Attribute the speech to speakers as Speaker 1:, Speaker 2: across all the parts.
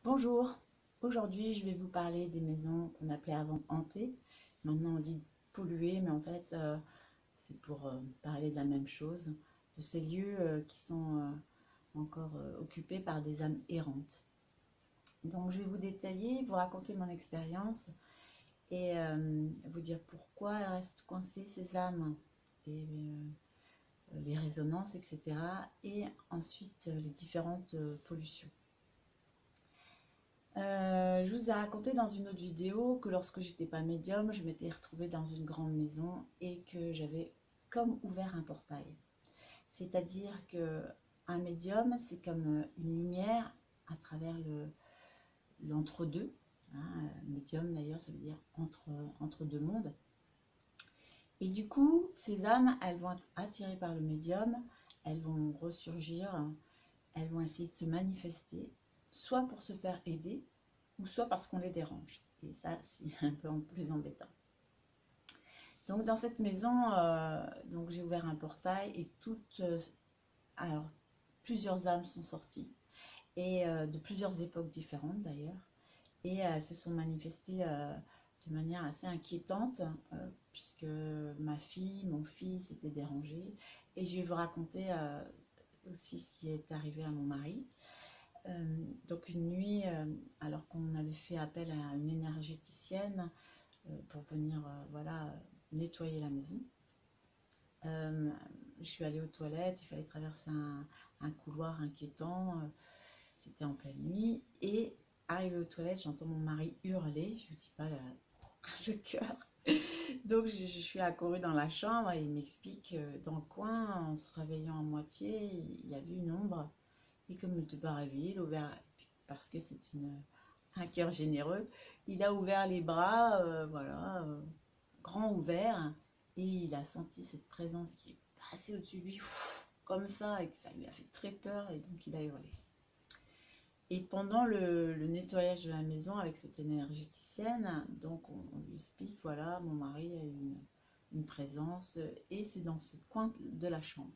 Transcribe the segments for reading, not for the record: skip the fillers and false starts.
Speaker 1: Bonjour, aujourd'hui je vais vous parler des maisons qu'on appelait avant hantées. Maintenant on dit polluées, mais en fait c'est pour parler de la même chose, de ces lieux qui sont encore occupés par des âmes errantes. Donc je vais vous détailler, vous raconter mon expérience et vous dire pourquoi elles restent coincées ces âmes et les résonances, etc. Et ensuite les différentes pollutions. Je vous ai raconté dans une autre vidéo que lorsque j'étais pas médium, je m'étais retrouvée dans une grande maison et que j'avais comme ouvert un portail. C'est-à-dire que un médium, c'est comme une lumière à travers l'entre-deux. Hein, médium d'ailleurs, ça veut dire entre deux mondes. Et du coup, ces âmes, elles vont être attirées par le médium, elles vont ressurgir, elles vont essayer de se manifester, soit pour se faire aider, ou soit parce qu'on les dérange. Et ça, c'est un peu plus embêtant. Donc dans cette maison, donc j'ai ouvert un portail et alors plusieurs âmes sont sorties et de plusieurs époques différentes d'ailleurs, et elles se sont manifestées de manière assez inquiétante puisque ma fille, mon fils étaient dérangés. Et je vais vous raconter aussi ce qui est arrivé à mon mari. Donc une nuit, alors qu'on avait fait appel à une énergéticienne pour venir voilà, nettoyer la maison, je suis allée aux toilettes, il fallait traverser un couloir inquiétant, c'était en pleine nuit, et arrivé aux toilettes, j'entends mon mari hurler, je vous dis pas le cœur. Donc je suis accourue dans la chambre et il m'explique dans le coin, en se réveillant à moitié, il y avait une ombre. Et comme il n'était pas réveillé, il a ouvert, parce que c'est un cœur généreux, il a ouvert les bras, voilà, grand ouvert, et il a senti cette présence qui est passée au-dessus de lui, comme ça, et que ça lui a fait très peur, et donc il a hurlé. Et pendant le nettoyage de la maison avec cette énergéticienne, donc on lui explique, voilà, mon mari a eu une présence, et c'est dans ce coin de la chambre.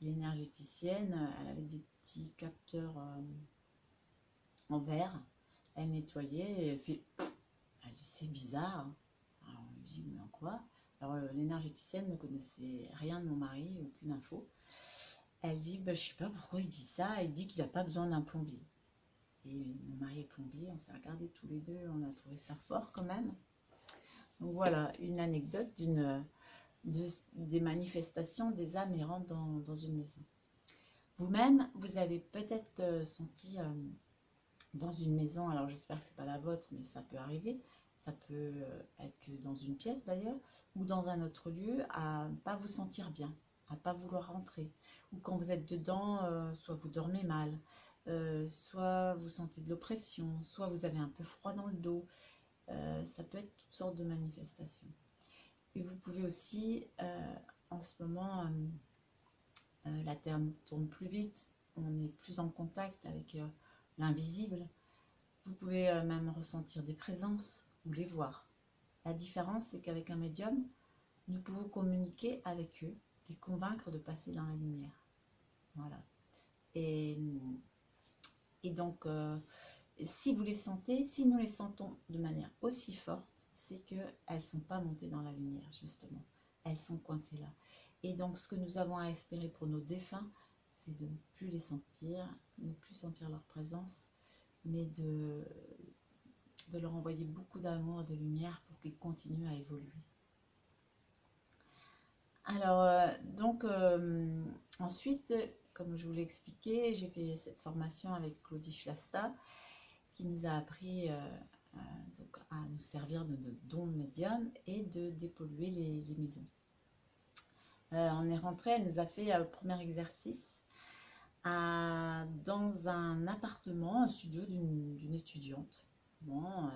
Speaker 1: L'énergéticienne, elle avait des petits capteurs en verre, elle nettoyait et elle fait, elle dit c'est bizarre. Alors on lui dit mais en quoi? Alors l'énergéticienne ne connaissait rien de mon mari, aucune info. Elle dit bah, je sais pas pourquoi il dit ça, il dit qu'il n'a pas besoin d'un plombier. Et mon mari est plombier, on s'est regardés tous les deux, on a trouvé ça fort quand même. Donc voilà, une anecdote des manifestations des âmes errantes dans une maison. Vous-même, vous avez peut-être senti dans une maison, alors j'espère que ce n'est pas la vôtre, mais ça peut arriver, ça peut être que dans une pièce d'ailleurs, ou dans un autre lieu, à ne pas vous sentir bien, à ne pas vouloir rentrer, ou quand vous êtes dedans, soit vous dormez mal, soit vous sentez de l'oppression, soit vous avez un peu froid dans le dos, ça peut être toutes sortes de manifestations. Et vous pouvez aussi, en ce moment, la Terre tourne plus vite, on est plus en contact avec l'invisible. Vous pouvez même ressentir des présences ou les voir. La différence, c'est qu'avec un médium, nous pouvons communiquer avec eux, les convaincre de passer dans la lumière. Voilà. Et donc, si vous les sentez, si nous les sentons de manière aussi forte, c'est qu'elles ne sont pas montées dans la lumière, justement. Elles sont coincées là. Et donc, ce que nous avons à espérer pour nos défunts, c'est de ne plus les sentir, ne plus sentir leur présence, mais de leur envoyer beaucoup d'amour et de lumière pour qu'ils continuent à évoluer. Alors, donc, ensuite, comme je vous l'ai expliqué, j'ai fait cette formation avec Claudie Schlasta, qui nous a appris donc, à nous servir de notre don de médium et de dépolluer les maisons. On est rentré, elle nous a fait le premier exercice dans un appartement, un studio d'une étudiante. Bon,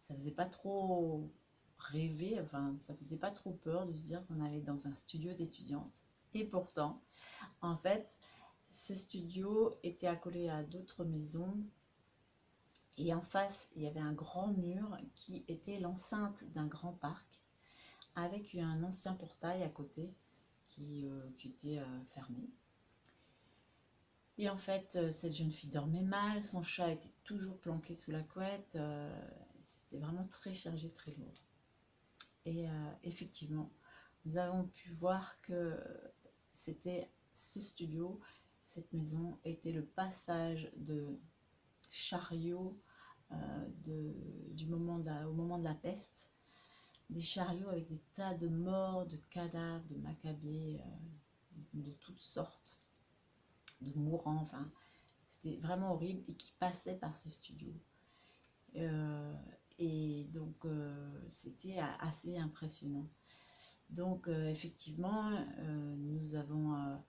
Speaker 1: ça faisait pas trop rêver, enfin ça faisait pas trop peur de se dire qu'on allait dans un studio d'étudiante. Et pourtant, en fait, ce studio était accolé à d'autres maisons. Et en face, il y avait un grand mur qui était l'enceinte d'un grand parc avec un ancien portail à côté qui était fermé. Et en fait, cette jeune fille dormait mal, son chat était toujours planqué sous la couette. C'était vraiment très chargé, très lourd. Et effectivement, nous avons pu voir que c'était ce studio, cette maison était le passage de chariots au moment de la peste, des chariots avec des tas de morts, de cadavres, de macabées, de toutes sortes, de mourants, enfin, c'était vraiment horrible et qui passaient par ce studio. Et donc, c'était assez impressionnant. Donc, effectivement, nous avons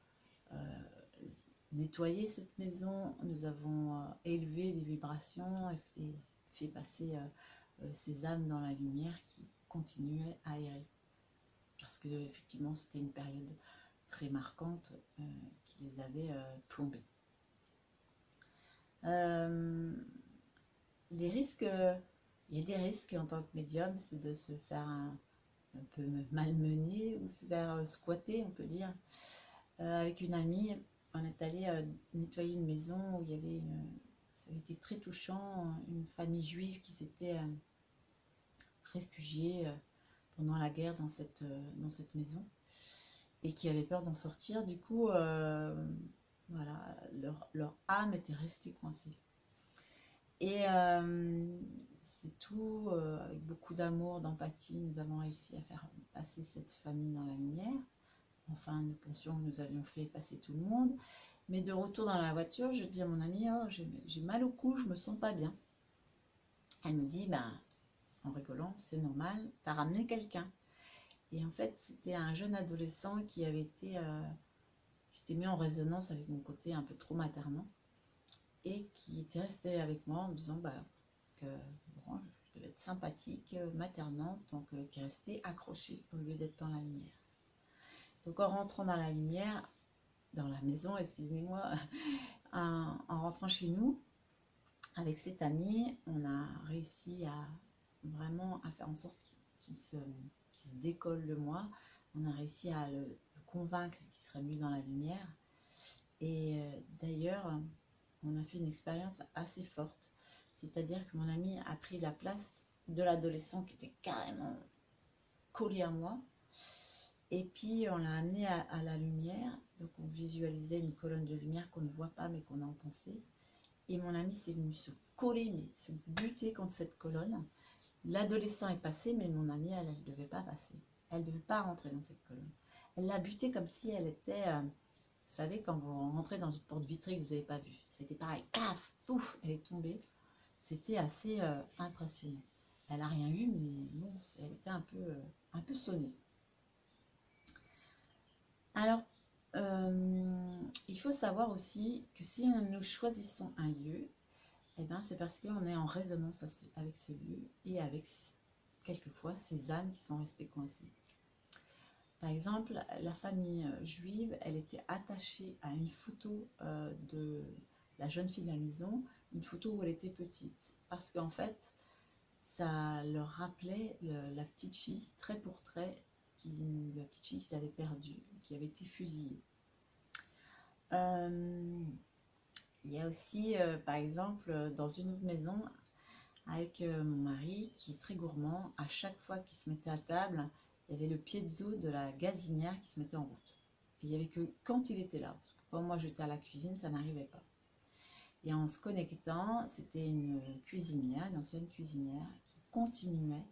Speaker 1: nettoyé cette maison, nous avons élevé les vibrations et fait passer ces âmes dans la lumière qui continuaient à errer. Parce que, effectivement, c'était une période très marquante qui les avait plombés. Les risques, il y a des risques en tant que médium, c'est de se faire un peu malmener ou se faire squatter, on peut dire. Avec une amie, on est allé nettoyer une maison où il y avait ça avait été très touchant, une famille juive qui s'était réfugiée pendant la guerre dans cette maison et qui avait peur d'en sortir. Du coup, voilà, leur âme était restée coincée. Et c'est tout, avec beaucoup d'amour, d'empathie, nous avons réussi à faire passer cette famille dans la lumière. Enfin, nous pensions que nous avions fait passer tout le monde. Mais de retour dans la voiture, je dis à mon amie, oh, j'ai mal au cou, je me sens pas bien. Elle me dit, ben, en rigolant, c'est normal, t'as ramené quelqu'un. Et en fait, c'était un jeune adolescent qui s'était mis en résonance avec mon côté un peu trop maternant et qui était resté avec moi en me disant bah, que bon, je devais être sympathique, maternante, donc qui restait accroché au lieu d'être dans la lumière. Donc en rentrant dans la lumière, dans la maison, excusez-moi, en rentrant chez nous, avec cet ami, on a réussi à vraiment à faire en sorte qu'il se décolle de moi. On a réussi à le convaincre qu'il serait mieux dans la lumière. Et d'ailleurs, on a fait une expérience assez forte. C'est-à-dire que mon ami a pris la place de l'adolescent qui était carrément collé à moi. Et puis, on l'a amené à la lumière. Donc, on visualisait une colonne de lumière qu'on ne voit pas, mais qu'on a en pensée. Et mon ami s'est venu se coller, mais se buter contre cette colonne. L'adolescent est passé, mais mon amie, elle ne devait pas passer. Elle ne devait pas rentrer dans cette colonne. Elle l'a buté comme si elle était... vous savez, quand vous rentrez dans une porte vitrée que vous n'avez pas vue. C'était pareil. Paf, pouf, elle est tombée. C'était assez impressionnant. Elle n'a rien eu, mais bon, elle était un peu sonnée. Alors, il faut savoir aussi que si nous choisissons un lieu, eh ben, c'est parce qu'on est en résonance avec ce lieu et avec quelquefois ces âmes qui sont restées coincées. Par exemple, la famille juive, elle était attachée à une photo de la jeune fille de la maison, une photo où elle était petite. Parce qu'en fait, ça leur rappelait la petite fille, trait pour trait, la petite fille qui s'avait perdue, qui avait été fusillée. Il y a aussi, par exemple, dans une autre maison, avec mon mari, qui est très gourmand, à chaque fois qu'il se mettait à table, il y avait le piezo de la gazinière qui se mettait en route. Et il n'y avait que quand il était là. Parce que quand moi j'étais à la cuisine, ça n'arrivait pas. Et en se connectant, c'était une cuisinière, une ancienne cuisinière, qui continuait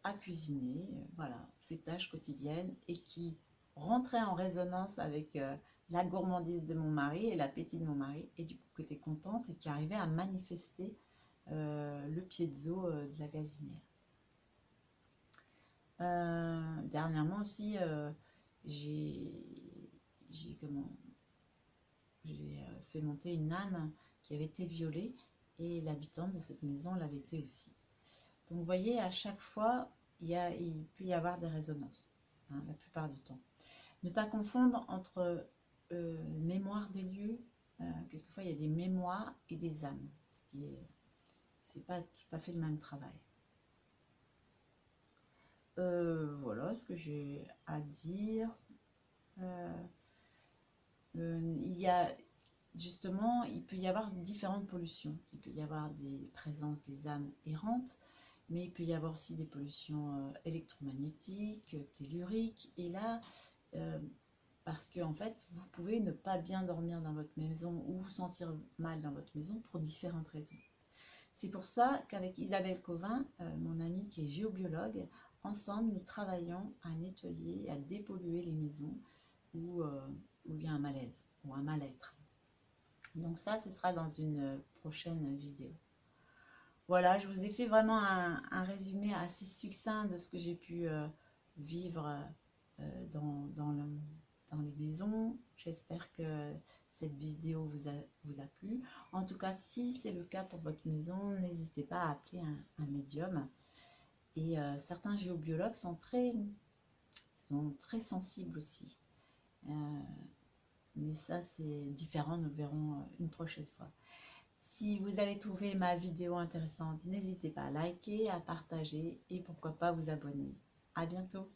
Speaker 1: à cuisiner, voilà, ses tâches quotidiennes, et qui rentrait en résonance avec la gourmandise de mon mari et l'appétit de mon mari, et du coup qui était contente et qui arrivait à manifester le piezo de la gazinière. Dernièrement aussi, j'ai fait monter une âne qui avait été violée et l'habitante de cette maison l'avait été aussi. Donc vous voyez, à chaque fois, il peut y avoir des résonances, hein, la plupart du temps. Ne pas confondre entre mémoire des lieux, quelquefois il y a des mémoires et des âmes, ce qui est, c'est pas tout à fait le même travail. Voilà ce que j'ai à dire. Il y a justement, il peut y avoir différentes pollutions. Il peut y avoir des présences des âmes errantes, mais il peut y avoir aussi des pollutions électromagnétiques, telluriques. Et là, euh, parce que en fait, vous pouvez ne pas bien dormir dans votre maison ou vous sentir mal dans votre maison pour différentes raisons. C'est pour ça qu'avec Isabelle Covin, mon amie qui est géobiologue, ensemble nous travaillons à nettoyer, à dépolluer les maisons où il y a un malaise ou un mal-être. Donc ça, ce sera dans une prochaine vidéo. Voilà, je vous ai fait vraiment un résumé assez succinct de ce que j'ai pu vivre dans les maisons. J'espère que cette vidéo vous a plu. En tout cas, si c'est le cas pour votre maison, n'hésitez pas à appeler un médium. Et certains géobiologues sont très sensibles aussi. Mais ça, c'est différent, nous le verrons une prochaine fois. Si vous avez trouvé ma vidéo intéressante, n'hésitez pas à liker, à partager et pourquoi pas vous abonner. À bientôt!